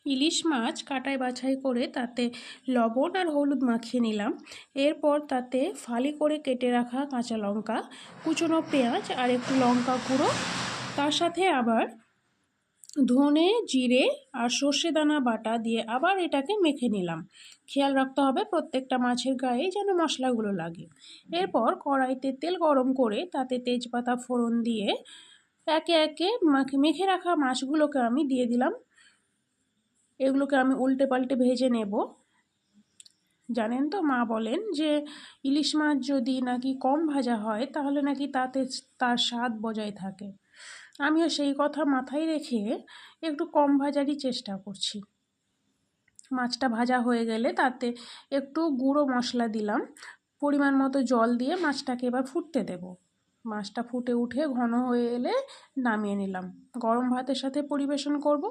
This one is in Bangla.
ইলিশ মাছ কাটায় বাছাই করে তাতে লবণ আর হলুদ মাখিয়ে নিলাম। এরপর তাতে ফালি করে কেটে রাখা কাঁচা লঙ্কা, কুচনো পেঁয়াজ আর একটু লঙ্কা গুঁড়ো, তার সাথে আবার ধনে, জিরে আর সর্ষে দানা বাটা দিয়ে আবার এটাকে মেখে নিলাম। খেয়াল রাখতে হবে প্রত্যেকটা মাছের গায়ে যেন মশলাগুলো লাগে। এরপর কড়াইতে তেল গরম করে তাতে তেজপাতা ফোড়ন দিয়ে একে একে মেখে রাখা মাছগুলোকে আমি দিয়ে দিলাম। এগুলোকে আমি উল্টে পাল্টে ভেজে নেব। জানেন তো, মা বলেন যে ইলিশ মাছ যদি নাকি কম ভাজা হয় তাহলে নাকি তাতে তার স্বাদ বজায় থাকে। আমিও সেই কথা মাথায় রেখে একটু কম ভাজারই চেষ্টা করছি। মাছটা ভাজা হয়ে গেলে তাতে একটু গুঁড়ো মশলা দিলাম, পরিমাণ মতো জল দিয়ে মাছটাকে এবার ফুটতে দেব। মাছটা ফুটে উঠে ঘন হয়ে এলে নামিয়ে নিলাম। গরম ভাতের সাথে পরিবেশন করব।